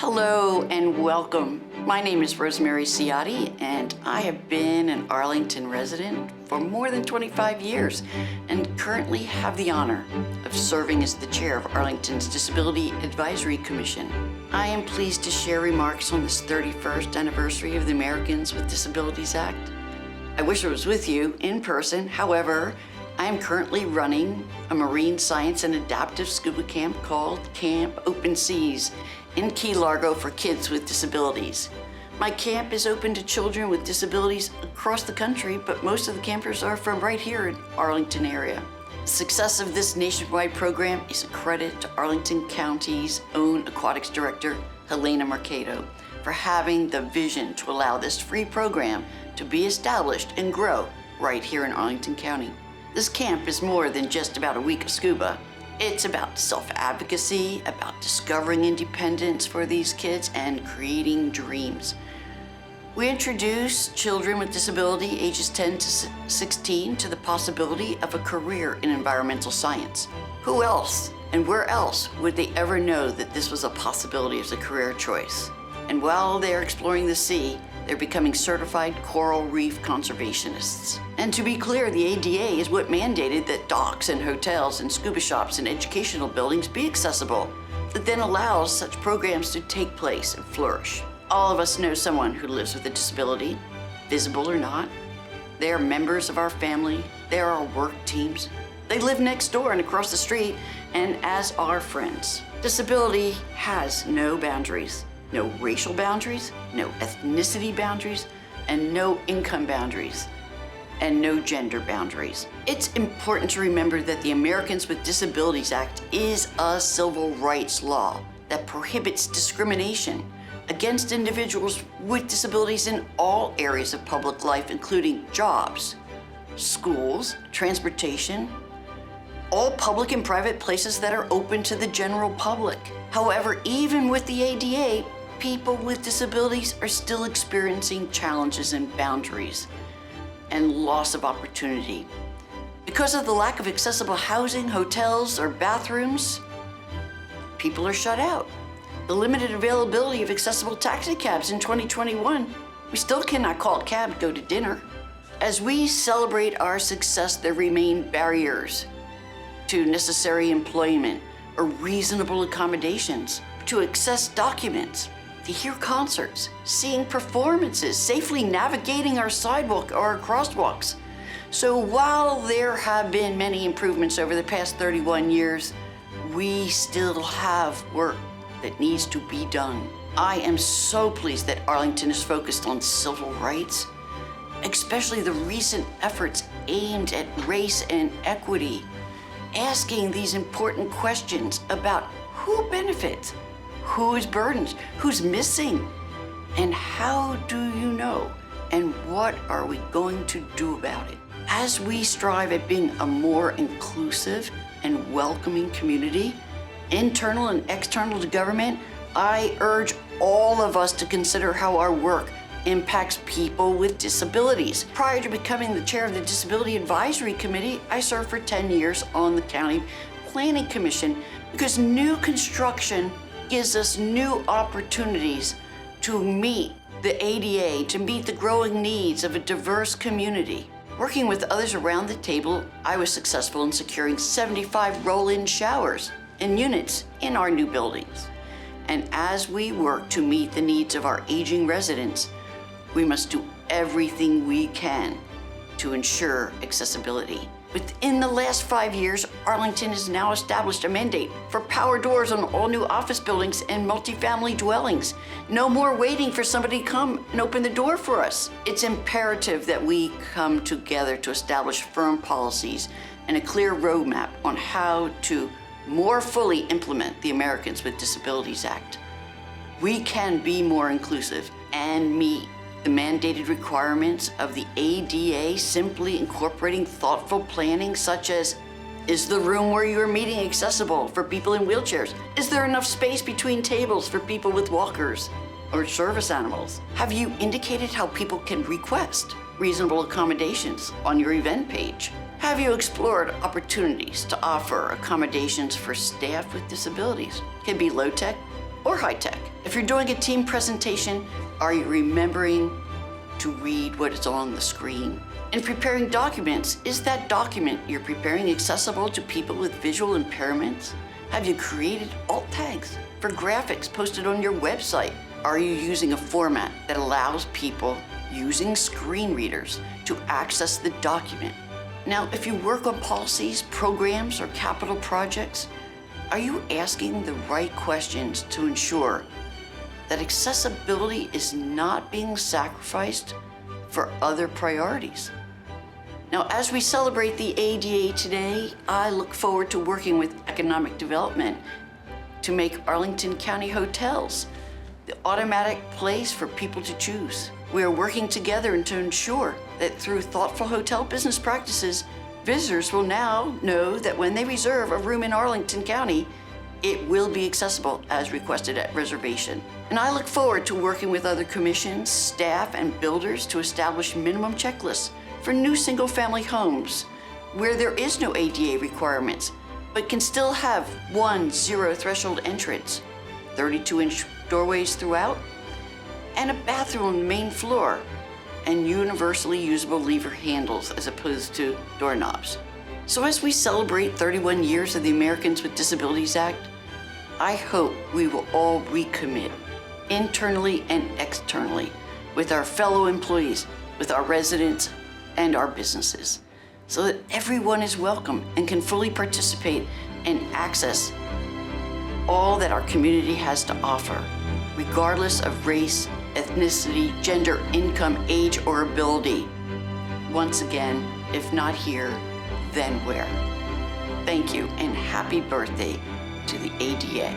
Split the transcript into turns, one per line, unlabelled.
Hello and welcome. My name is Rosemary Ciotti and I have been an Arlington resident for more than 25 years and currently have the honor of serving as the chair of Arlington's Disability Advisory Commission. I am pleased to share remarks on this 31st anniversary of the Americans with Disabilities Act. I wish I was with you in person. However, I am currently running a marine science and adaptive scuba camp called Camp Open Seas in Key Largo for kids with disabilities. My camp is open to children with disabilities across the country, but most of the campers are from right here in Arlington area. The success of this nationwide program is a credit to Arlington County's own aquatics director, Helena Mercado, for having the vision to allow this free program to be established and grow right here in Arlington County. This camp is more than just about a week of scuba. It's about self-advocacy, about discovering independence for these kids and creating dreams. We introduce children with disability ages 10 to 16 to the possibility of a career in environmental science. Who else and where else would they ever know that this was a possibility as a career choice? And while they're exploring the sea, they're becoming certified coral reef conservationists. And to be clear, the ADA is what mandated that docks and hotels and scuba shops and educational buildings be accessible. That then allows such programs to take place and flourish. All of us know someone who lives with a disability, visible or not. They are members of our family. They are our work teams. They live next door and across the street, and as our friends. Disability has no boundaries. No racial boundaries, no ethnicity boundaries, and no income boundaries, and no gender boundaries. It's important to remember that the Americans with Disabilities Act is a civil rights law that prohibits discrimination against individuals with disabilities in all areas of public life, including jobs, schools, transportation, all public and private places that are open to the general public. However, even with the ADA, people with disabilities are still experiencing challenges and boundaries and loss of opportunity. Because of the lack of accessible housing, hotels, or bathrooms, people are shut out. The limited availability of accessible taxi cabs in 2021, we still cannot call a cab to go to dinner. As we celebrate our success, there remain barriers to necessary employment or reasonable accommodations, to access documents, to hear concerts, seeing performances, safely navigating our sidewalk or our crosswalks. So while there have been many improvements over the past 31 years, we still have work that needs to be done. I am so pleased that Arlington is focused on civil rights, especially the recent efforts aimed at race and equity, asking these important questions about who benefits, who is burdened, who's missing, and how do you know, and what are we going to do about it? As we strive at being a more inclusive and welcoming community, internal and external to government, I urge all of us to consider how our work impacts people with disabilities. Prior to becoming the chair of the Disability Advisory Committee, I served for 10 years on the County Planning Commission because new construction gives us new opportunities to meet the ADA, to meet the growing needs of a diverse community. Working with others around the table, I was successful in securing 75 roll-in showers and units in our new buildings. And as we work to meet the needs of our aging residents, we must do everything we can to ensure accessibility. Within the last 5 years, Arlington has now established a mandate for power doors on all new office buildings and multifamily dwellings. No more waiting for somebody to come and open the door for us. It's imperative that we come together to establish firm policies and a clear roadmap on how to more fully implement the Americans with Disabilities Act. We can be more inclusive and meet the mandated requirements of the ADA, simply incorporating thoughtful planning such as, is the room where you are meeting accessible for people in wheelchairs? Is there enough space between tables for people with walkers or service animals? Have you indicated how people can request reasonable accommodations on your event page? Have you explored opportunities to offer accommodations for staff with disabilities? It can be low-tech or high-tech. If you're doing a team presentation, are you remembering to read what is on the screen? In preparing documents, is that document you're preparing accessible to people with visual impairments? Have you created alt tags for graphics posted on your website? Are you using a format that allows people using screen readers to access the document? Now, if you work on policies, programs, or capital projects, are you asking the right questions to ensure that accessibility is not being sacrificed for other priorities? Now, as we celebrate the ADA today, I look forward to working with economic development to make Arlington County hotels the automatic place for people to choose. We are working together to ensure that through thoughtful hotel business practices, visitors will now know that when they reserve a room in Arlington County, it will be accessible as requested at reservation. And I look forward to working with other commissions, staff, and builders to establish minimum checklists for new single-family homes where there is no ADA requirements, but can still have one zero threshold entrance, 32-inch doorways throughout, and a bathroom on the main floor, and universally usable lever handles as opposed to doorknobs. So as we celebrate 31 years of the Americans with Disabilities Act, I hope we will all recommit internally and externally with our fellow employees, with our residents, and our businesses, so that everyone is welcome and can fully participate and access all that our community has to offer, regardless of race, ethnicity, gender, income, age, or ability. Once again, if not here, then where? Thank you and happy birthday to the ADA.